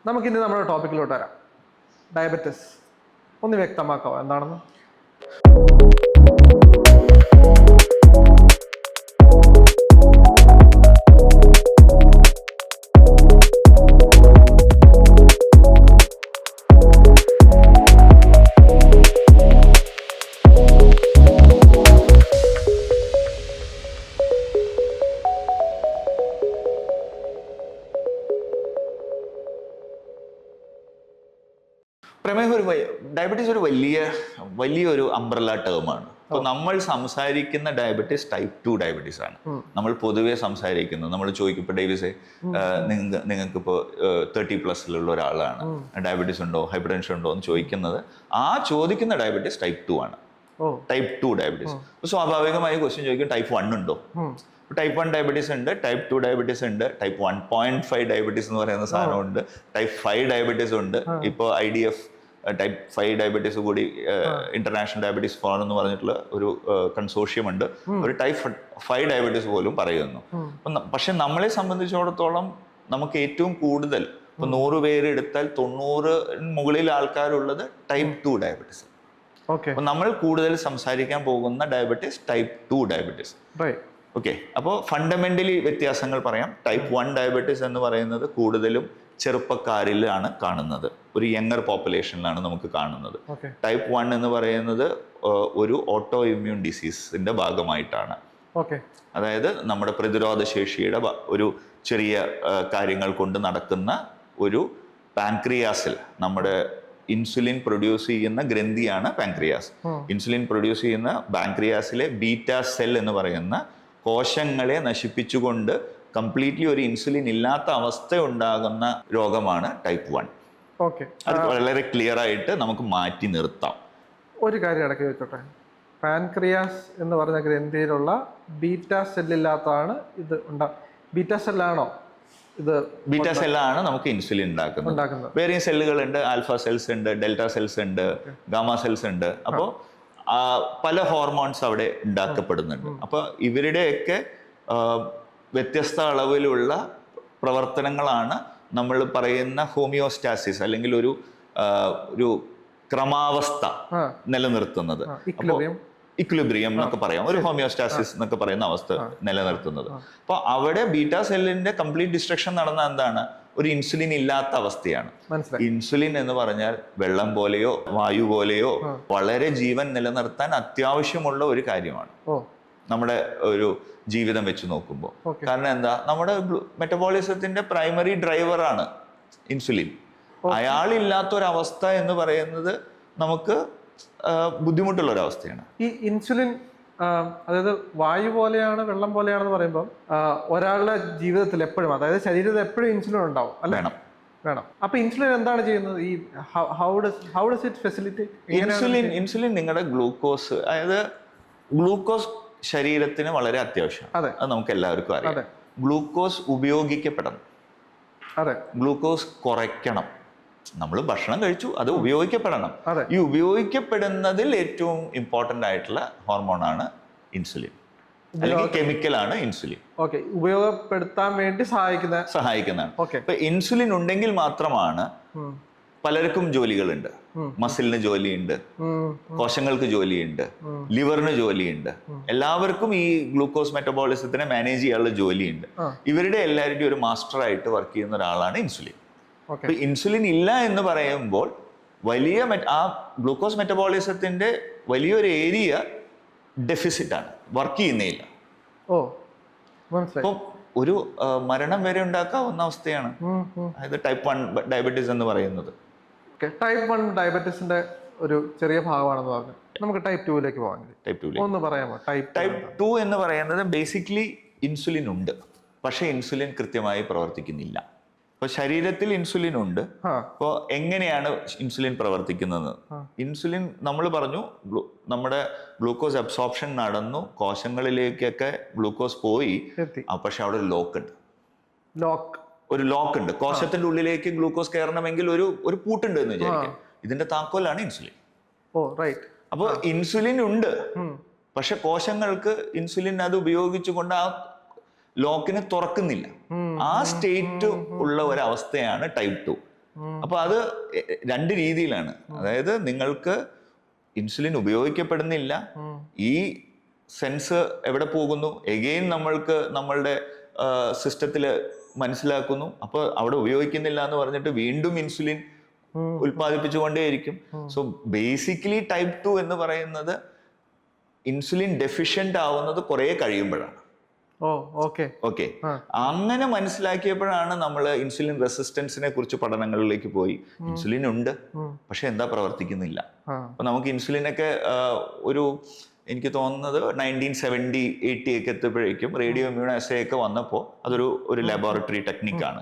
നമുക്കിനി നമ്മുടെ ടോപ്പിക്കിലോട്ട് വരാം. ഡയബറ്റിസ് ഒന്ന് വ്യക്തമാക്കാമോ എന്താണെന്ന്? ഡയബറ്റീസ് ഒരു വലിയൊരു അംബ്രല്ല ടേമാണ്. അപ്പോൾ നമ്മൾ സംസാരിക്കുന്ന ഡയബറ്റീസ് ടൈപ്പ് 2 ഡയബറ്റീസ് ആണ്. നമ്മൾ പൊതുവെ സംസാരിക്കുന്നത്, നമ്മൾ ചോദിക്കും, ഇപ്പോൾ ഡേവിസെ നിങ്ങൾക്ക് ഇപ്പോൾ 30+ ഒരാളാണ്, ഡയബറ്റീസ് ഉണ്ടോ, ഹൈപ്പർ ടെൻഷൻ ഉണ്ടോ എന്ന് ചോദിക്കുന്നത്, ആ ചോദിക്കുന്ന ഡയബറ്റീസ് ടൈപ്പ് 2 ആണ്. Type 2 diabetes. സ്വാഭാവികമായി ക്വസ്റ്റ്യൻ ചോദിക്കും ടൈപ്പ് 1 ഉണ്ടോ. ടൈപ്പ് 1 ഡയബറ്റീസ് ഉണ്ട്, ടൈപ്പ് 2 ഡയബറ്റീസ് ഉണ്ട്, ടൈപ്പ് 1.5 ഡയബറ്റീസ് എന്ന് പറയുന്ന സാധനമുണ്ട്, ടൈപ്പ് 5 ഡയബറ്റീസ് ഉണ്ട്. ഇപ്പോൾ IDF ടൈപ്പ് 5 ഡയബറ്റീസ് കൂടി ഇന്റർനാഷണൽ ഡയബറ്റീസ് ഫോറം എന്ന് പറഞ്ഞിട്ടുള്ള ഒരു കൺസോർഷ്യം ഉണ്ട്. ഒരു ടൈപ്പ് 5 ഡയബറ്റീസ് പോലും പറയുന്നു. പക്ഷെ നമ്മളെ സംബന്ധിച്ചിടത്തോളം നമുക്ക് ഏറ്റവും കൂടുതൽ, ഇപ്പൊ 100 പേര് എടുത്താൽ 90 മുകളിൽ ആൾക്കാരുള്ളത് ടൈപ്പ് 2 ഡയബറ്റീസ്. അപ്പൊ നമ്മൾ കൂടുതൽ സംസാരിക്കാൻ പോകുന്ന ഡയബറ്റീസ് ടൈപ്പ് 2 ഡയബറ്റീസ്. ഓക്കെ, അപ്പോൾ ഫണ്ടമെന്റലി വ്യത്യാസങ്ങൾ പറയാം. ടൈപ്പ് 1 ഡയബറ്റീസ് എന്ന് പറയുന്നത് കൂടുതലും ചെറുപ്പക്കാരിലാണ് കാണുന്നത്, ഒരു യങ്ങർ പോപ്പുലേഷനിലാണ് നമുക്ക് കാണുന്നത്. ടൈപ്പ് 1 എന്ന് പറയുന്നത് ഒരു ഓട്ടോ ഇമ്മ്യൂൺ ഡിസീസിന്റെ ഭാഗമായിട്ടാണ്. അതായത് നമ്മുടെ പ്രതിരോധ ശേഷിയുടെ ഒരു ചെറിയ കാര്യങ്ങൾ കൊണ്ട് നടക്കുന്ന ഒരു പാൻക്രിയാസിൽ, നമ്മുടെ ഇൻസുലിൻ പ്രൊഡ്യൂസ് ചെയ്യുന്ന ഗ്രന്ഥിയാണ് പാൻക്രിയാസ്. ഇൻസുലിൻ പ്രൊഡ്യൂസ് ചെയ്യുന്ന പാൻക്രിയാസിലെ ബീറ്റാ സെൽ എന്ന് പറയുന്ന കോശങ്ങളെ നശിപ്പിച്ചുകൊണ്ട് കംപ്ലീറ്റ്ലി ഒരു ഇൻസുലിൻ ഇല്ലാത്ത അവസ്ഥ ഉണ്ടാകുന്ന രോഗമാണ് ടൈപ്പ് 1. അത് വളരെ ക്ലിയർ ആയിട്ട് നമുക്ക് മാറ്റി നിർത്താം. ഒരു കാര്യം ഇടയ്ക്ക് വെച്ചോട്ടെ, പാൻക്രിയാസ് എന്ന് പറഞ്ഞ ഗ്രന്ഥിയിലുള്ള ബീറ്റാ സെല്ലില്ലാത്തതാണ് ഇത് ബീറ്റാ സെല്ലാണോ ഇത്? ബീറ്റാ സെല്ലാണ് നമുക്ക് ഇൻസുലിൻ ഉണ്ടാക്കുന്നത്. വേറെ സെല്ലുകളുണ്ട്, ആൽഫ സെൽസ് ഉണ്ട്, ഡെൽറ്റ സെൽസ് ഉണ്ട്, ഗാമ സെൽസ് ഉണ്ട്. അപ്പോൾ പല ഹോർമോൺസ് അവിടെ ഉണ്ടാക്കപ്പെടുന്നുണ്ട്. അപ്പൊ ഇവരുടെയൊക്കെ വ്യത്യസ്ത അളവിലുള്ള പ്രവർത്തനങ്ങളാണ് നമ്മൾ പറയുന്ന ഹോമിയോസ്റ്റാസിസ്, അല്ലെങ്കിൽ ഒരു ക്രമാവസ്ഥ നിലനിർത്തുന്നത്. ഇക്വിലിബ്രിയം എന്നൊക്കെ പറയാം, ഒരു ഹോമിയോസ്റ്റാസിസ് എന്നൊക്കെ പറയുന്ന അവസ്ഥ നിലനിർത്തുന്നത്. അപ്പൊ അവിടെ ബീറ്റാ സെല്ലിന്റെ കംപ്ലീറ്റ് ഡിസ്ട്രക്ഷൻ നടന്ന എന്താണ്? ഒരു ഇൻസുലിൻ ഇല്ലാത്ത അവസ്ഥയാണ്. ഇൻസുലിൻ എന്ന് പറഞ്ഞാൽ വെള്ളം പോലെയോ വായു പോലെയോ വളരെ ജീവൻ നിലനിർത്താൻ അത്യാവശ്യമുള്ള ഒരു കാര്യമാണ് നമ്മുടെ ഒരു ജീവിതം വെച്ച് നോക്കുമ്പോൾ. കാരണം എന്താ, നമ്മുടെ മെറ്റബോളിസത്തിന്റെ പ്രൈമറി ഡ്രൈവറാണ് ഇൻസുലിൻ. അയാളില്ലാത്തൊരവസ്ഥ എന്ന് പറയുന്നത് നമുക്ക് ബുദ്ധിമുട്ടുള്ള ഒരവസ്ഥയാണ്. ഈ ഇൻസുലിൻ അതായത് വായു പോലെയാണ്, വെള്ളം പോലെയാണെന്ന് പറയുമ്പോൾ ഒരാളുടെ ജീവിതത്തിൽ എപ്പോഴും, അതായത് ശരീരത്തിൽ എപ്പോഴും ഇൻസുലിൻ ഉണ്ടാവും അല്ലേ? വേണം. അപ്പൊ ഇൻസുലിൻ എന്താണ് ചെയ്യുന്നത്? ഈ how does it facilitate insulin നിങ്ങളുടെ ഗ്ലൂക്കോസ്, അതായത് ഗ്ലൂക്കോസ് ശരീരത്തിന് വളരെ അത്യാവശ്യമാണ്. അത് നമുക്ക് എല്ലാവർക്കും അറിയാം. ഗ്ലൂക്കോസ് ഉപയോഗിക്കപ്പെടണം, ഗ്ലൂക്കോസ് കുറയ്ക്കണം. നമ്മൾ ഭക്ഷണം കഴിച്ചു, അത് ഉപയോഗിക്കപ്പെടണം. ഈ ഉപയോഗിക്കപ്പെടുന്നതിൽ ഏറ്റവും ഇമ്പോർട്ടന്റ് ആയിട്ടുള്ള ഹോർമോണാണ് ഇൻസുലിൻ, അല്ലെങ്കിൽ കെമിക്കലാണ് ഇൻസുലിൻ. ഉപയോഗപ്പെടുത്താൻ വേണ്ടി സഹായിക്കുന്നതാണ്. ഇപ്പൊ ഇൻസുലിൻ ഉണ്ടെങ്കിൽ മാത്രമാണ് പലർക്കും ജോലികളുണ്ട്. മസിലിന് ജോലിയുണ്ട്, കോശങ്ങൾക്ക് ജോലിയുണ്ട്, ലിവറിന് ജോലിയുണ്ട്. എല്ലാവർക്കും ഈ ഗ്ലൂക്കോസ് മെറ്റബോളിസത്തിനെ മാനേജ് ചെയ്യാനുള്ള ജോലിയുണ്ട്. ഇവരുടെ എല്ലാവരുടെയും ഒരു മാസ്റ്ററായിട്ട് വർക്ക് ചെയ്യുന്ന ഒരാളാണ് ഇൻസുലിൻ. അപ്പൊ ഇൻസുലിൻ ഇല്ല എന്ന് പറയുമ്പോൾ ആ ഗ്ലൂക്കോസ് മെറ്റബോളിസത്തിന്റെ വലിയൊരു ഏരിയ ഡെഫിസിറ്റ് ആണ്, വർക്ക് ചെയ്യുന്നില്ല. അപ്പം ഒരു മരണം വരെ ഉണ്ടാക്കാവുന്ന അവസ്ഥയാണ് അതായത് ടൈപ്പ് 1 ഡയബറ്റീസ് എന്ന് പറയുന്നത്. ടൈപ്പ് 1 ഡയബറ്റീസിന്റെ ഒരു ചെറിയ ഭാഗമാണെന്ന് പറഞ്ഞു. നമുക്ക് ടൈപ്പ് 2 പോകാം. ടൈപ്പ് 2 ഒന്ന് പറയാമോ? ടൈപ്പ് 2 എന്ന് പറയുന്നത് ബേസിക്കലി ഇൻസുലിൻ ഉണ്ട്, പക്ഷെ ഇൻസുലിൻ കൃത്യമായി പ്രവർത്തിക്കുന്നില്ല. അപ്പൊ ശരീരത്തിൽ ഇൻസുലിൻ ഉണ്ട്. അപ്പോൾ എങ്ങനെയാണ് ഇൻസുലിൻ പ്രവർത്തിക്കുന്നത്? ഇൻസുലിൻ നമ്മൾ പറഞ്ഞു, നമ്മുടെ ഗ്ലൂക്കോസ് അബ്സോർപ്ഷൻ നടന്നു, കോശങ്ങളിലേക്കൊക്കെ ഗ്ലൂക്കോസ് പോയി. പക്ഷെ അവിടെ ഒരു ലോക്ക് ഉണ്ട്. കോശത്തിന്റെ ഉള്ളിലേക്ക് ഗ്ലൂക്കോസ് കയറണമെങ്കിൽ ഒരു പൂട്ടുണ്ട് എന്ന് വിചാരിക്കാം. ഇതിന്റെ താക്കോലാണ് ഇൻസുലിൻ. അപ്പോൾ ഇൻസുലിൻ ഉണ്ട്, പക്ഷെ കോശങ്ങൾക്ക് ഇൻസുലിൻ അത് ഉപയോഗിച്ചുകൊണ്ട് ആ ലോക്കിനെ തുറക്കുന്നില്ല. ആ സ്റ്റേറ്റ് ഉള്ള ഒരവസ്ഥയാണ് ടൈപ്പ് 2. അപ്പൊ അത് രണ്ട് രീതിയിലാണ്. അതായത് നിങ്ങൾക്ക് ഇൻസുലിൻ ഉപയോഗിക്കപ്പെടുന്നില്ല, ഈ സെൻസ് എവിടെ പോകുന്നു, എഗെയിൻ നമ്മൾക്ക് നമ്മളുടെ സിസ്റ്റത്തിൽ മനസ്സിലാക്കുന്നു, അപ്പോൾ അവിടെ ഉപയോഗിക്കുന്നില്ല എന്ന് പറഞ്ഞിട്ട് വീണ്ടും ഇൻസുലിൻ ഉൽപ്പാദിപ്പിച്ചുകൊണ്ടേയിരിക്കും. സോ ബേസിക്കലി ടൈപ്പ് 2 എന്ന് പറയുന്നത് ഇൻസുലിൻ ഡെഫിഷ്യന്റ് ആവുന്നത് കുറെ കഴിയുമ്പോഴാണ്. ഓക്കെ, അങ്ങനെ മനസ്സിലാക്കിയപ്പോഴാണ് നമ്മൾ ഇൻസുലിൻ റെസിസ്റ്റൻസിനെ കുറിച്ച് പഠനങ്ങളിലേക്ക് പോയി. ഇൻസുലിൻ ഉണ്ട്, പക്ഷെ എന്താ പ്രവർത്തിക്കുന്നില്ല. അപ്പൊ നമുക്ക് ഇൻസുലിനൊക്കെ ഒരു എനിക്ക് തോന്നുന്നത് 1970-80 ഒക്കെ എത്തിയപ്പോഴേക്കും റേഡിയോ ഇമ്മ്യൂണോ അസേ ഒക്കെ വന്നപ്പോൾ അതൊരു ലബോറട്ടറി ടെക്നിക്കാണ്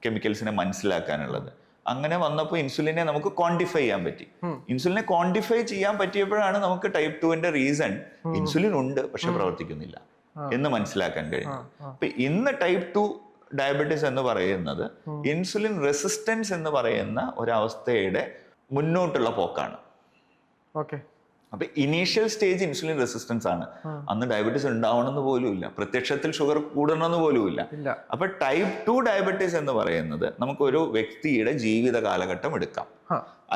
കെമിക്കൽസിനെ മനസ്സിലാക്കാനുള്ളത്. അങ്ങനെ വന്നപ്പോൾ ഇൻസുലിനെ നമുക്ക് ക്വാണ്ടിഫൈ ചെയ്യാൻ പറ്റി. ഇൻസുലിനെ ക്വാണ്ടിഫൈ ചെയ്യാൻ പറ്റിയപ്പോഴാണ് നമുക്ക് ടൈപ്പ് 2-ന്റെ റീസൺ ഇൻസുലിൻ ഉണ്ട് പക്ഷെ പ്രവർത്തിക്കുന്നില്ല എന്ന് മനസ്സിലാക്കാൻ കഴിഞ്ഞു. അപ്പൊ ഇന്ന് ടൈപ്പ് 2 ഡയബറ്റീസ് എന്ന് പറയുന്നത് ഇൻസുലിൻ റെസിസ്റ്റൻസ് എന്ന് പറയുന്ന ഒരവസ്ഥയുടെ മുന്നോട്ടുള്ള പോക്കാണ്. അപ്പൊ ഇനീഷ്യൽ സ്റ്റേജ് ഇൻസുലിൻ റെസിസ്റ്റൻസ് ആണ്. അന്ന് ഡയബറ്റീസ് ഉണ്ടാവണമെന്ന് പോലും ഇല്ല, പ്രത്യക്ഷത്തിൽ ഷുഗർ കൂടണമെന്ന് പോലും ഇല്ല. അപ്പൊ ടൈപ്പ് 2 ഡയബറ്റീസ് എന്ന് പറയുന്നത് നമുക്കൊരു വ്യക്തിയുടെ ജീവിത കാലഘട്ടം എടുക്കാം.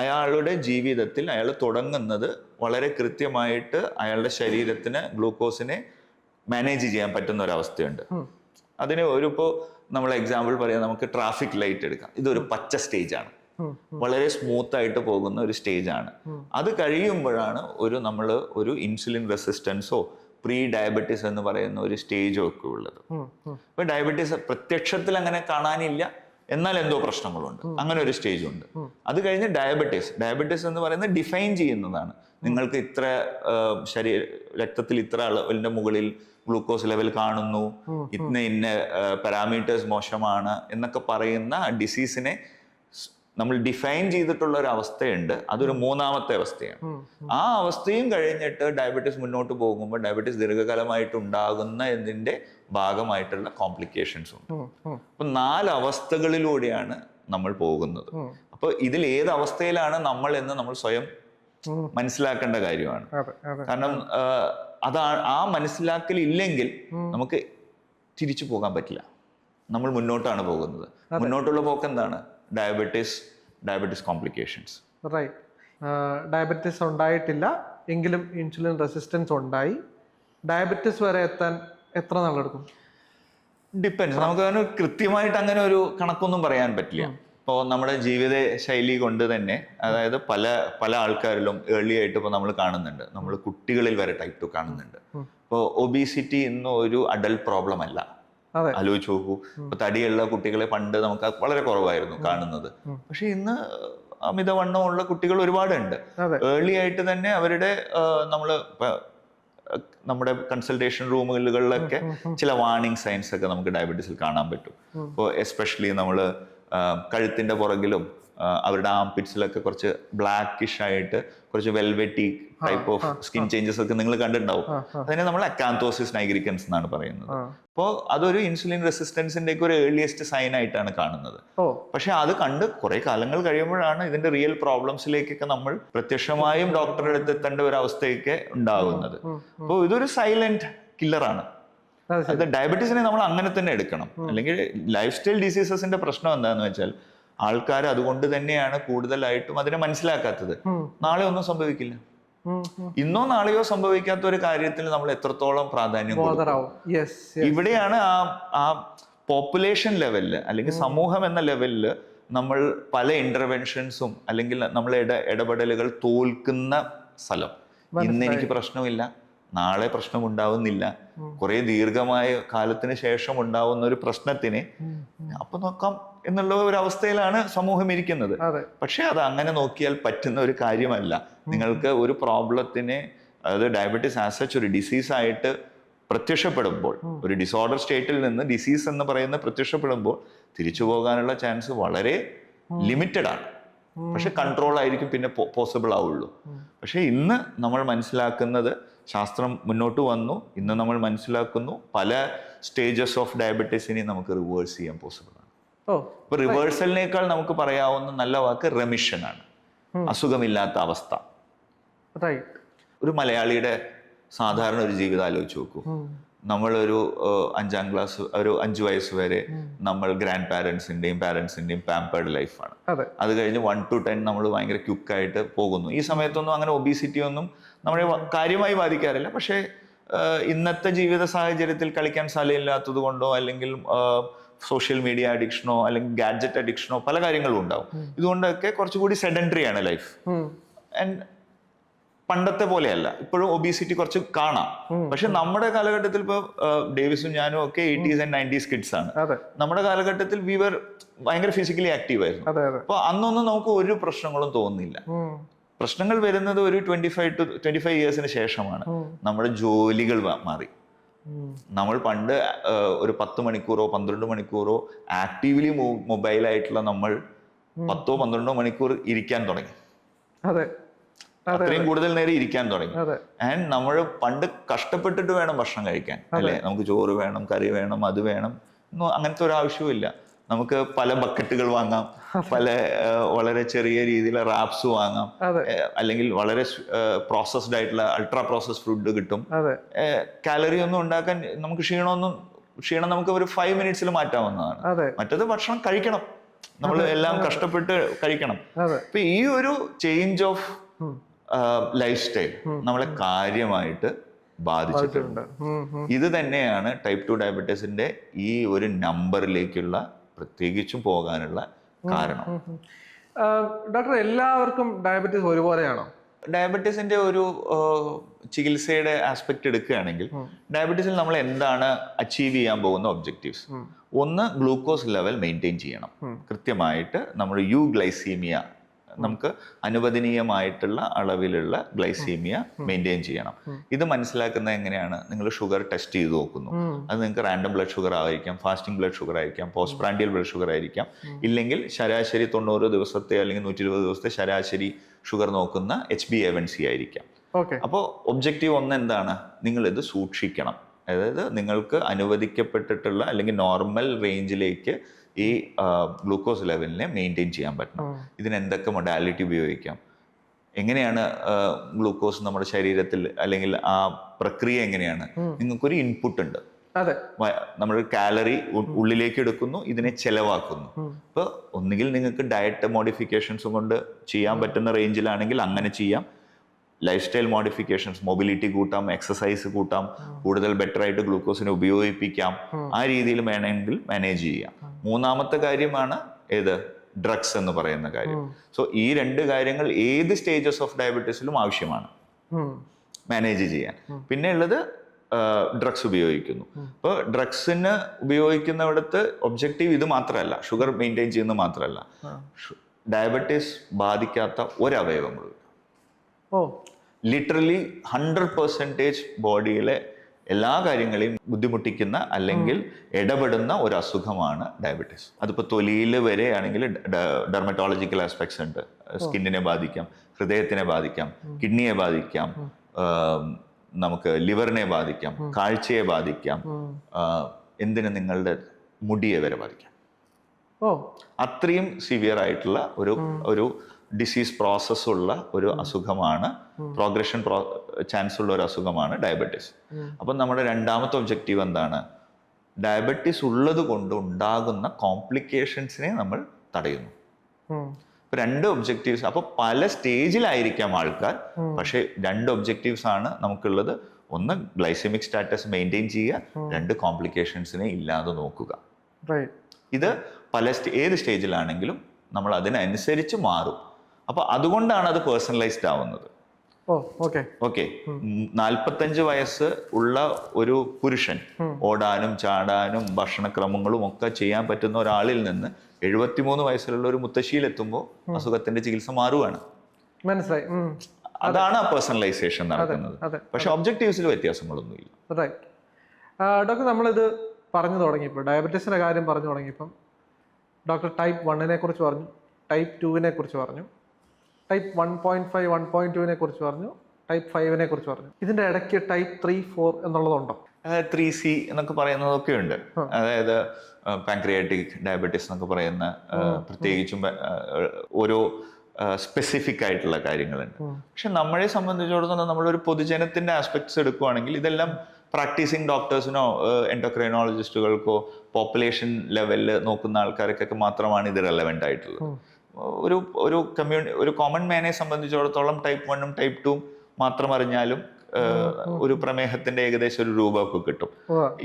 അയാളുടെ ജീവിതത്തിൽ അയാൾ തുടങ്ങുന്നത് വളരെ കൃത്യമായിട്ട് അയാളുടെ ശരീരത്തിന് ഗ്ലൂക്കോസിനെ മാനേജ് ചെയ്യാൻ പറ്റുന്ന ഒരവസ്ഥയുണ്ട്. അതിന് ഇപ്പോൾ നമ്മൾ എക്സാമ്പിൾ പറയാം, നമുക്ക് ട്രാഫിക് ലൈറ്റ് എടുക്കാം. ഇതൊരു പച്ച സ്റ്റേജാണ്, വളരെ സ്മൂത്ത് ആയിട്ട് പോകുന്ന ഒരു സ്റ്റേജാണ്. അത് കഴിയുമ്പോഴാണ് നമ്മൾ ഒരു ഇൻസുലിൻ റെസിസ്റ്റൻസോ പ്രീ ഡയബറ്റീസ് എന്ന് പറയുന്ന ഒരു സ്റ്റേജോ ഒക്കെ ഉള്ളത്. ഇപ്പൊ ഡയബറ്റീസ് പ്രത്യക്ഷത്തിൽ അങ്ങനെ കാണാനില്ല, എന്നാൽ എന്തോ പ്രശ്നങ്ങളുണ്ട്, അങ്ങനെ ഒരു സ്റ്റേജ് ഉണ്ട്. അത് കഴിഞ്ഞ് ഡയബറ്റീസ് എന്ന് പറയുന്നത് ഡിഫൈൻ ചെയ്യുന്നതാണ്. നിങ്ങൾക്ക് ഇത്ര രക്തത്തിൽ ഇത്ര അളവിന്റെ മുകളിൽ ഗ്ലൂക്കോസ് ലെവൽ കാണുന്നു, ഇന്ന പാരാമീറ്റേഴ്സ് മോശമാണ് എന്നൊക്കെ പറയുന്ന ഡിസീസിനെ നമ്മൾ ഡിഫൈൻ ചെയ്തിട്ടുള്ള ഒരു അവസ്ഥയുണ്ട്. അതൊരു മൂന്നാമത്തെ അവസ്ഥയാണ്. ആ അവസ്ഥയും കഴിഞ്ഞിട്ട് ഡയബറ്റീസ് മുന്നോട്ട് പോകുമ്പോൾ ഡയബറ്റീസ് ദീർഘകാലമായിട്ട് ഉണ്ടാകുന്ന ഇതിന്റെ ഭാഗമായിട്ടുള്ള കോംപ്ലിക്കേഷൻസ് ഉണ്ട്. അപ്പൊ 4 അവസ്ഥകളിലൂടെയാണ് നമ്മൾ പോകുന്നത്. അപ്പൊ ഇതിൽ ഏത് അവസ്ഥയിലാണ് നമ്മൾ എന്ന് നമ്മൾ സ്വയം മനസ്സിലാക്കേണ്ട കാര്യമാണ്. കാരണം ആ മനസ്സിലാക്കൽ ഇല്ലെങ്കിൽ നമുക്ക് തിരിച്ചു പോകാൻ പറ്റില്ല. നമ്മൾ മുന്നോട്ടാണ് പോകുന്നത്. മുന്നോട്ടുള്ള പോക്ക് എന്താണ്? Diabetes complications. റൈറ്റ്. ഡയബറ്റീസ് ഉണ്ടായിട്ടില്ല എങ്കിലും ഇൻസുലിൻ റെസിസ്റ്റൻസ് ഉണ്ടായി. ഡയബറ്റീസ് വരെ എത്താൻ എത്ര നാളെടുക്കും? ഡിപ്പെൻസ്. നമുക്ക് കൃത്യമായിട്ട് അങ്ങനെ ഒരു കണക്കൊന്നും പറയാൻ പറ്റില്ല. ഇപ്പോൾ നമ്മുടെ ജീവിത ശൈലി കൊണ്ട് തന്നെ, അതായത് പല ആൾക്കാരിലും ഏർലി ആയിട്ട് ഇപ്പോൾ നമ്മൾ കാണുന്നുണ്ട്. നമ്മൾ കുട്ടികളിൽ വരെ ടൈപ്പ് 2 കാണുന്നുണ്ട്. ഇപ്പോൾ ഒബീസിറ്റി ഇന്ന് ഒരു അഡൽട്ട് പ്രോബ്ലം അല്ല. ആലോചിച്ച് നോക്കൂ. ഇപ്പൊ തടിയുള്ള കുട്ടികളെ പണ്ട് നമുക്ക് വളരെ കുറവായിരുന്നു കാണുന്നത്. പക്ഷെ ഇന്ന് അമിതവണ്ണമുള്ള കുട്ടികൾ ഒരുപാടുണ്ട്. ഏർലി ആയിട്ട് തന്നെ അവരുടെ നമ്മുടെ കൺസൾട്ടേഷൻ റൂമുകളിലൊക്കെ ചില വാർണിംഗ് സൈൻസ് ഒക്കെ നമുക്ക് ഡയബറ്റീസിൽ കാണാൻ പറ്റും. ഇപ്പോൾ എസ്പെഷ്യലി നമ്മൾ കഴുത്തിന്റെ പുറകിലും അവരുടെ ആംപിറ്റ്സിലൊക്കെ കുറച്ച് ബ്ലാക്കിഷ് ആയിട്ട് കുറച്ച് velvety type of skin changes ഒക്കെ നിങ്ങൾ കണ്ടിട്ടുണ്ടാവും. അതിനെ നമ്മൾ അക്കാന്തോസിസ് നൈഗ്രിക്കൻസ് എന്നാണ് പറയുന്നത്. അപ്പോൾ അതൊരു ഇൻസുലിൻ റെസിസ്റ്റൻസിന്റെ ഒക്കെ ഒരു ഏർലിയസ്റ്റ് സൈൻ ആയിട്ടാണ് കാണുന്നത്. പക്ഷെ അത് കണ്ട് കുറെ കാലങ്ങൾ കഴിയുമ്പോഴാണ് ഇതിന്റെ റിയൽ പ്രോബ്ലംസിലേക്കൊക്കെ നമ്മൾ പ്രത്യക്ഷമായും ഡോക്ടറുടെ അടുത്ത് എത്തേണ്ട ഒരു അവസ്ഥയൊക്കെ ഉണ്ടാകുന്നത്. അപ്പോൾ ഇതൊരു സൈലന്റ് കില്ലറാണ്. അത് ഡയബറ്റീസിനെ നമ്മൾ അങ്ങനെ തന്നെ എടുക്കണം. അല്ലെങ്കിൽ ലൈഫ് സ്റ്റൈൽ ഡിസീസസിന്റെ പ്രശ്നം എന്താണെന്ന് വെച്ചാൽ ആൾക്കാർ അതുകൊണ്ട് തന്നെയാണ് കൂടുതലായിട്ടും അതിനെ മനസ്സിലാക്കാത്തത്. നാളെ ഒന്നും സംഭവിക്കില്ല. ഇന്നോ നാളെയോ സംഭവിക്കാത്ത ഒരു കാര്യത്തിൽ നമ്മൾ എത്രത്തോളം പ്രാധാന്യം കൊടുക്കും. ഇവിടെയാണ് ആ പോപ്പുലേഷൻ ലെവലില് അല്ലെങ്കിൽ സമൂഹം എന്ന ലെവലില് നമ്മൾ പല ഇന്റർവെൻഷൻസും അല്ലെങ്കിൽ നമ്മളുടെ ഇടപെടലുകൾ തോൽക്കുന്ന സ്ഥലം. ഇന്ന് എനിക്ക് പ്രശ്നമില്ല, നാളെ പ്രശ്നം ഉണ്ടാവുന്നില്ല, കുറെ ദീർഘമായ കാലത്തിന് ശേഷം ഉണ്ടാവുന്ന ഒരു പ്രശ്നത്തിന് അപ്പൊ നോക്കാം എന്നുള്ള ഒരു അവസ്ഥയിലാണ് സമൂഹം ഇരിക്കുന്നത്. പക്ഷെ അത് അങ്ങനെ നോക്കിയാൽ പറ്റുന്ന ഒരു കാര്യമല്ല. നിങ്ങൾക്ക് ഒരു പ്രോബ്ലത്തിനെ, അതായത് ഡയബറ്റീസ് ആസ് സച്ച് ഒരു ഡിസീസ് ആയിട്ട് പ്രത്യക്ഷപ്പെടുമ്പോൾ, ഒരു ഡിസോർഡർ സ്റ്റേറ്റിൽ നിന്ന് ഡിസീസ് എന്ന് പറയുന്ന പ്രത്യക്ഷപ്പെടുമ്പോൾ തിരിച്ചു പോകാനുള്ള ചാൻസ് വളരെ ലിമിറ്റഡ് ആണ്. പക്ഷെ കൺട്രോൾ ആയിരിക്കും പിന്നെ പോസിബിൾ ആവുള്ളൂ. പക്ഷെ ഇന്ന് നമ്മൾ മനസ്സിലാക്കുന്നത്, ശാസ്ത്രം മുന്നോട്ട് വന്നു, ഇന്ന് നമ്മൾ മനസ്സിലാക്കുന്നു പല സ്റ്റേജസ് ഓഫ് ഡയബറ്റീസിനെ നമുക്ക് റിവേഴ്സ് ചെയ്യാൻ പോസിബിൾ ആണ്. ഇപ്പൊ റിവേഴ്സലിനേക്കാൾ നമുക്ക് പറയാവുന്ന നല്ല വാക്ക് റെമിഷൻ ആണ്, അസുഖമില്ലാത്ത അവസ്ഥ. ഒരു മലയാളിയുടെ സാധാരണ ഒരു ജീവിതം ആലോചിച്ച് നോക്കൂ. നമ്മളൊരു 5ാം ക്ലാസ് ഒരു 5 വയസ്സ് വരെ നമ്മൾ ഗ്രാൻഡ് പാരൻസിന്റെയും പാമ്പേർഡ് ലൈഫാണ്. അത് കഴിഞ്ഞ് 1 to 10 നമ്മൾ ഭയങ്കര ക്യുക്കായിട്ട് പോകുന്നു. ഈ സമയത്തൊന്നും അങ്ങനെ ഒബീസിറ്റി ഒന്നും നമ്മളെ കാര്യമായി ബാധിക്കാറില്ല. പക്ഷേ ഇന്നത്തെ ജീവിത സാഹചര്യത്തിൽ കളിക്കാൻ സ്ഥലമില്ലാത്തത് കൊണ്ടോ അല്ലെങ്കിൽ സോഷ്യൽ മീഡിയ അഡിക്ഷനോ അല്ലെങ്കിൽ ഗാഡ്ജറ്റ് അഡിക്ഷനോ പല കാര്യങ്ങളും ഉണ്ടാവും. ഇതുകൊണ്ടൊക്കെ കുറച്ചുകൂടി സെഡൻറ്ററി ആണ് ലൈഫ്. ആൻഡ് പണ്ടത്തെ പോലെയല്ല, ഇപ്പോഴും ഒബീസിറ്റി കുറച്ച് കാണാം. പക്ഷെ നമ്മുടെ കാലഘട്ടത്തിൽ ഇപ്പോൾ ഡേവിസും ഞാനും ഒക്കെ 80s and 90s കിഡ്സ് ആണ്. നമ്മുടെ കാലഘട്ടത്തിൽ ഭയങ്കര ഫിസിക്കലി ആക്റ്റീവ് ആയിരുന്നു. അപ്പൊ അന്നൊന്നും നമുക്ക് ഒരു പ്രശ്നങ്ങളും തോന്നുന്നില്ല. പ്രശ്നങ്ങൾ വരുന്നത് ഒരു 25 ഇയേഴ്സിന് ശേഷമാണ്. നമ്മുടെ ജോലികൾ മാറി. നമ്മൾ പണ്ട് ഒരു 10 മണിക്കൂറോ 12 മണിക്കൂറോ ആക്റ്റീവ്ലി മൊബൈലായിട്ടുള്ള നമ്മൾ 10-12 മണിക്കൂർ ഇരിക്കാൻ തുടങ്ങി. അത്രയും കൂടുതൽ നേരം ഇരിക്കാൻ തുടങ്ങി. ആൻഡ് നമ്മൾ പണ്ട് കഷ്ടപ്പെട്ടിട്ട് വേണം ഭക്ഷണം കഴിക്കാൻ, അല്ലെ? നമുക്ക് ചോറ് വേണം, കറി വേണം, അത് വേണം, അങ്ങനത്തെ ഒരു ആവശ്യവും. നമുക്ക് പല ബക്കറ്റുകൾ വാങ്ങാം, വളരെ ചെറിയ രീതിയിലെ റാപ്സ് വാങ്ങാം, അല്ലെങ്കിൽ വളരെ പ്രോസസ്ഡ് ആയിട്ടുള്ള അൾട്രാ പ്രോസസ്ഡ് ഫുഡ് കിട്ടും. കാലറി ഒന്നും ഉണ്ടാക്കാൻ നമുക്ക് ക്ഷീണം നമുക്ക് ഒരു 5 മിനിറ്റ്സിൽ മാറ്റാവുന്നതാണ്. മറ്റത് ഭക്ഷണം കഴിക്കണം, നമ്മൾ എല്ലാം കഷ്ടപ്പെട്ട് കഴിക്കണം. അപ്പൊ ഈ ഒരു ചേഞ്ച് ഓഫ് ലൈഫ് സ്റ്റൈൽ നമ്മളെ കാര്യമായിട്ട് ബാധിച്ചിട്ടുണ്ട്. ഇത് തന്നെയാണ് ടൈപ്പ് 2 ഡയബറ്റീസിന്റെ ഈ ഒരു നമ്പറിലേക്കുള്ള പ്രത്യേകിച്ചും പോകാനുള്ള കാരണം. ഡോക്ടർ, എല്ലാവർക്കും ഡയബറ്റീസ് ഒരുപോലെയാണോ? ഡയബറ്റീസിന്റെ ഒരു ചികിത്സയുടെ ആസ്പെക്ട് എടുക്കുകയാണെങ്കിൽ ഡയബറ്റീസിൽ നമ്മൾ എന്താണ് അച്ചീവ് ചെയ്യാൻ പോകുന്ന ഒബ്ജക്റ്റീവ്സ്? ഒന്ന്, ഗ്ലൂക്കോസ് ലെവൽ മെയിൻറ്റെയിൻ ചെയ്യണം കൃത്യമായിട്ട്. നമ്മൾ ഗ്ലൈസീമിയ, നമുക്ക് അനുവദനീയമായിട്ടുള്ള അളവിലുള്ള ഗ്ലൈസീമിയ മെയിൻറ്റെയിൻ ചെയ്യണം. ഇത് മനസ്സിലാക്കുന്നത് എങ്ങനെയാണ്? നിങ്ങൾ ഷുഗർ ടെസ്റ്റ് ചെയ്ത് നോക്കുന്നു. അത് നിങ്ങൾക്ക് റാൻഡം ബ്ലഡ് ഷുഗർ ആയിരിക്കാം, ഫാസ്റ്റിംഗ് ബ്ലഡ് ഷുഗർ ആയിരിക്കാം, പോസ്റ്റ് പ്രാൻഡിയൽ ബ്ലഡ് ഷുഗർ ആയിരിക്കാം, ഇല്ലെങ്കിൽ ശരാശരി 90 ദിവസത്തെ അല്ലെങ്കിൽ 120 ദിവസത്തെ ശരാശരി ഷുഗർ നോക്കുന്ന HbA1c ആയിരിക്കാം. അപ്പോൾ ഒബ്ജക്റ്റീവ് ഒന്ന് എന്താണ്? നിങ്ങൾ ഇത് സൂക്ഷിക്കണം. അതായത് നിങ്ങൾക്ക് അനുവദിക്കപ്പെട്ടിട്ടുള്ള അല്ലെങ്കിൽ നോർമൽ റേഞ്ചിലേക്ക് ഈ ഗ്ലൂക്കോസ് ലെവലിനെ മെയിൻറ്റെയിൻ ചെയ്യാൻ പറ്റണം. ഇതിന് എന്തൊക്കെ മൊഡാലിറ്റി ഉപയോഗിക്കാം, എങ്ങനെയാണ് ഗ്ലൂക്കോസ് നമ്മുടെ ശരീരത്തിൽ, അല്ലെങ്കിൽ ആ പ്രക്രിയ എങ്ങനെയാണ്? നിങ്ങൾക്കൊരു ഇൻപുട്ട് ഉണ്ട്. നമ്മൾ കാലറി ഉള്ളിലേക്ക് എടുക്കുന്നു, ഇതിനെ ചെലവാക്കുന്നു. അപ്പോൾ ഒന്നുകിൽ നിങ്ങൾക്ക് ഡയറ്റ് മോഡിഫിക്കേഷൻസും കൊണ്ട് ചെയ്യാൻ പറ്റുന്ന റേഞ്ചിലാണെങ്കിൽ അങ്ങനെ ചെയ്യാം. ലൈഫ് സ്റ്റൈൽ മോഡിഫിക്കേഷൻസ്, മൊബിലിറ്റി കൂട്ടാം, എക്സസൈസ് കൂട്ടാം, കൂടുതൽ ബെറ്റർ ആയിട്ട് ഗ്ലൂക്കോസിനെ ഉപയോഗിപ്പിക്കാം. ആ രീതിയിൽ വേണമെങ്കിൽ മാനേജ് ചെയ്യാം. മൂന്നാമത്തെ കാര്യമാണ് ഡ്രഗ്സ് എന്ന് പറയുന്ന കാര്യം. സോ ഈ 2 കാര്യങ്ങൾ ഏത് സ്റ്റേജസ് ഓഫ് ഡയബറ്റീസിലും ആവശ്യമാണ് മാനേജ് ചെയ്യാൻ. പിന്നെ ഉള്ളത് ഡ്രഗ്സ് ഉപയോഗിക്കുന്നു. അപ്പോൾ ഡ്രഗ്സിന് ഉപയോഗിക്കുന്നിടത്ത് ഒബ്ജക്റ്റീവ് ഇത് മാത്രമല്ല, ഷുഗർ മെയിൻറ്റെയിൻ ചെയ്യുന്നത് മാത്രമല്ല, ഡയബറ്റീസ് ബാധിക്കാത്ത ഒരവയവങ്ങളും ലിറ്ററലി 100% ബോഡിയിലെ എല്ലാ കാര്യങ്ങളെയും ബുദ്ധിമുട്ടിക്കുന്ന അല്ലെങ്കിൽ ഇടപെടുന്ന ഒരു അസുഖമാണ് ഡയബറ്റീസ്. അതിപ്പോൾ തൊലിയിൽ വരെയാണെങ്കിൽ ഡെർമറ്റോളജിക്കൽ ആസ്പെക്ട്സ് ഉണ്ട്. സ്കിന്നിനെ ബാധിക്കാം, ഹൃദയത്തിനെ ബാധിക്കാം, കിഡ്നിയെ ബാധിക്കാം, നമുക്ക് ലിവറിനെ ബാധിക്കാം, കാഴ്ചയെ ബാധിക്കാം, എന്തിന് നിങ്ങളുടെ മുടിയെ വരെ ബാധിക്കാം. അത്രയും സിവിയർ ആയിട്ടുള്ള ഒരു ഡിസീസ് പ്രോസസ് ഉള്ള ഒരു അസുഖമാണ്, പ്രോഗ്രഷൻ ചാൻസ് ഉള്ള ഒരു അസുഖമാണ് ഡയബറ്റീസ്. അപ്പം നമ്മുടെ രണ്ടാമത്തെ ഒബ്ജക്റ്റീവ് എന്താണ്? ഡയബറ്റീസ് ഉള്ളത് കൊണ്ട് ഉണ്ടാകുന്ന കോംപ്ലിക്കേഷൻസിനെ നമ്മൾ തടയുന്നു. ഇപ്പൊ 2 ഒബ്ജക്റ്റീവ്സ്. അപ്പൊ പല സ്റ്റേജിലായിരിക്കാം ആൾക്കാർ, പക്ഷെ 2 ഒബ്ജക്റ്റീവ്സ് ആണ് നമുക്കുള്ളത്. ഒന്ന്, ഗ്ലൈസെമിക് സ്റ്റാറ്റസ് മെയിൻറ്റെയിൻ ചെയ്യുക, 2, കോംപ്ലിക്കേഷൻസിനെ ഇല്ലാതെ നോക്കുക. ഇത് ഏത് സ്റ്റേജിലാണെങ്കിലും നമ്മൾ അതിനനുസരിച്ച് മാറും. അപ്പൊ അതുകൊണ്ടാണ് അത് പേഴ്സണലൈസ്ഡ് ആവുന്നത്. ഓക്കെ 45 വയസ്സ് ഉള്ള ഒരു പുരുഷൻ ഓടാനും ചാടാനും ഭക്ഷണക്രമങ്ങളും ഒക്കെ ചെയ്യാൻ പറ്റുന്ന ഒരാളിൽ നിന്ന് 73 വയസ്സിലുള്ള ഒരു മുത്തശ്ശിയിലെത്തുമ്പോൾ അസുഖത്തിന്റെ ചികിത്സ മാറുകയാണ്. മനസ്സിലായി. അതാണ് ആ പേഴ്സണലൈസേഷൻ നടക്കുന്നത്. പക്ഷെ ഒബ്ജക്റ്റീവ്സിൽ വ്യത്യാസങ്ങളൊന്നുമില്ല. ഡോക്ടർ, നമ്മളിത് പറഞ്ഞു തുടങ്ങിയപ്പോൾ, ഡയബറ്റീസിന്റെ കാര്യം പറഞ്ഞു തുടങ്ങിയപ്പം ഡോക്ടർ ടൈപ്പ് 1നെ കുറിച്ച് പറഞ്ഞു, ടൈപ്പ് 2വിനെ കുറിച്ച് പറഞ്ഞു, ടൈപ്പ് 1.5 1.2വിനെ കുറിച്ച് പറഞ്ഞു, ടൈപ്പ് 5നെ കുറിച്ച് പറഞ്ഞു. ഇതിന്റെ ഇടയ്ക്ക് ടൈപ്പ് 3, 4 എന്നുള്ളതുണ്ടോ? 3C എന്നൊക്കെ പറയുന്നതൊക്കെ ഉണ്ട്. അതായത് പാൻക്രിയാറ്റിക് ഡയബറ്റീസ് എന്നൊക്കെ പറയുന്ന പ്രത്യേകിച്ചും ഓരോ സ്പെസിഫിക് ആയിട്ടുള്ള കാര്യങ്ങളുണ്ട്. പക്ഷെ നമ്മളെ സംബന്ധിച്ചിടത്തോളം നമ്മളൊരു പൊതുജനത്തിന്റെ ആസ്പെക്ട്സ് എടുക്കുകയാണെങ്കിൽ ഇതെല്ലാം പ്രാക്ടീസിങ് ഡോക്ടേഴ്സിനോ എൻഡോക്രൈനോളജിസ്റ്റുകൾക്കോ പോപ്പുലേഷൻ ലെവലിൽ നോക്കുന്ന ആൾക്കാർക്കൊക്കെ മാത്രമാണ് ഇത് റെലവെന്റ് ആയിട്ടുള്ളത്. ഒരു കോമൺ മാനെ സംബന്ധിച്ചിടത്തോളം ടൈപ്പ് 1ഉം ടൈപ്പ് 2ഉം മാത്രം അറിഞ്ഞാലും ഒരു പ്രമേഹത്തിന്റെ ഏകദേശം ഒരു രൂപമൊക്കെ കിട്ടും.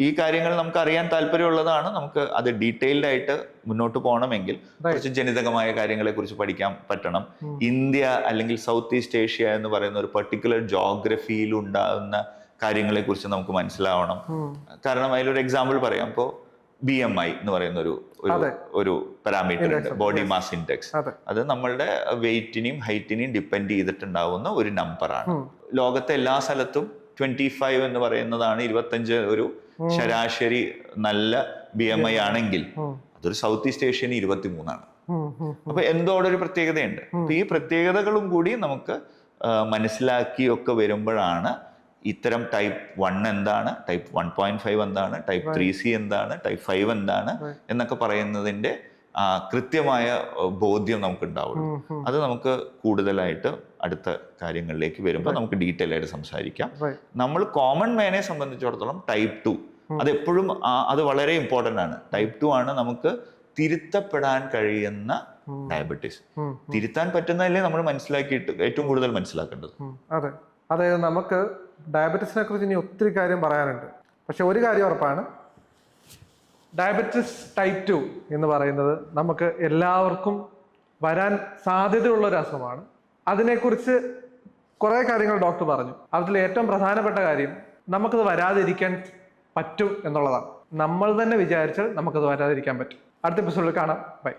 ഈ കാര്യങ്ങൾ നമുക്ക് അറിയാൻ താല്പര്യമുള്ളതാണ്. നമുക്ക് അത് ഡീറ്റെയിൽഡ് ആയിട്ട് മുന്നോട്ട് പോകണമെങ്കിൽ കുറച്ച് ജനിതകമായ കാര്യങ്ങളെ കുറിച്ച് പഠിക്കാൻ പറ്റണം. ഇന്ത്യ അല്ലെങ്കിൽ സൗത്ത് ഈസ്റ്റ് ഏഷ്യ എന്ന് പറയുന്ന ഒരു പെർട്ടിക്കുലർ ജോഗ്രഫിയിൽ ഉണ്ടാകുന്ന കാര്യങ്ങളെ കുറിച്ച് നമുക്ക് മനസ്സിലാവണം. കാരണം അതിലൊരു എക്സാമ്പിൾ പറയാം. ഇപ്പോൾ BMI എന്ന് പറയുന്ന ഒരു പാരാമീറ്റർ ഉണ്ട്, ബോഡി മാസ് ഇൻഡെക്സ്. അത് നമ്മളുടെ വെയിറ്റിനെയും ഹൈറ്റിനെയും ഡിപ്പെൻഡ് ചെയ്തിട്ടുണ്ടാവുന്ന ഒരു നമ്പറാണ്. ലോകത്തെ എല്ലാ സ്ഥലത്തും 25 എന്ന് പറയുന്നതാണ് 25 ഒരു ശരാശരി നല്ല BMI ആണെങ്കിൽ അതൊരു സൗത്ത് ഈസ്റ്റ് ഏഷ്യന് 23 അപ്പൊ എന്തോടെ ഒരു പ്രത്യേകതയുണ്ട്. അപ്പൊ ഈ പ്രത്യേകതകളും കൂടി നമുക്ക് മനസ്സിലാക്കിയൊക്കെ വരുമ്പോഴാണ് ഇത്തരം ടൈപ്പ് 1 എന്താണ്, ടൈപ്പ് 1.5 എന്താണ്, ടൈപ്പ് 3C എന്താണ്, ടൈപ്പ് 5 എന്താണ് എന്നൊക്കെ പറയുന്നതിന്റെ കൃത്യമായ ബോധ്യം നമുക്ക് ഉണ്ടാവുള്ളൂ. അത് നമുക്ക് കൂടുതലായിട്ട് അടുത്ത കാര്യങ്ങളിലേക്ക് വരുമ്പോൾ നമുക്ക് ഡീറ്റെയിൽ ആയിട്ട് സംസാരിക്കാം. നമ്മൾ കോമൺ മാനെ സംബന്ധിച്ചിടത്തോളം ടൈപ്പ് 2 അതെപ്പോഴും അത് വളരെ ഇമ്പോർട്ടൻ്റ് ആണ്. ടൈപ്പ് 2 ആണ് നമുക്ക് തിരുത്തപ്പെടാൻ കഴിയുന്ന ഡയബറ്റീസ്. തിരുത്താൻ പറ്റുന്നതല്ലേ നമ്മൾ മനസ്സിലാക്കിയിട്ട് ഏറ്റവും കൂടുതൽ മനസ്സിലാക്കേണ്ടത്. അതെ, അതായത് നമുക്ക് ഡയബറ്റീസിനെ കുറിച്ച് ഇനി ഒത്തിരി കാര്യം പറയാനുണ്ട്. പക്ഷെ ഒരു കാര്യം ഉറപ്പാണ്, ഡയബറ്റിസ് ടൈപ്പ് 2 എന്ന് പറയുന്നത് നമുക്ക് എല്ലാവർക്കും വരാൻ സാധ്യതയുള്ള ഒരു അസുഖമാണ്. അതിനെക്കുറിച്ച് കുറേ കാര്യങ്ങൾ ഡോക്ടർ പറഞ്ഞു. അതിൽ ഏറ്റവും പ്രധാനപ്പെട്ട കാര്യം നമുക്കത് വരാതിരിക്കാൻ പറ്റും എന്നുള്ളതാണ്. നമ്മൾ തന്നെ വിചാരിച്ചാൽ നമുക്കത് വരാതിരിക്കാൻ പറ്റും. അടുത്ത എപ്പിസോഡിൽ കാണാം. ബൈ.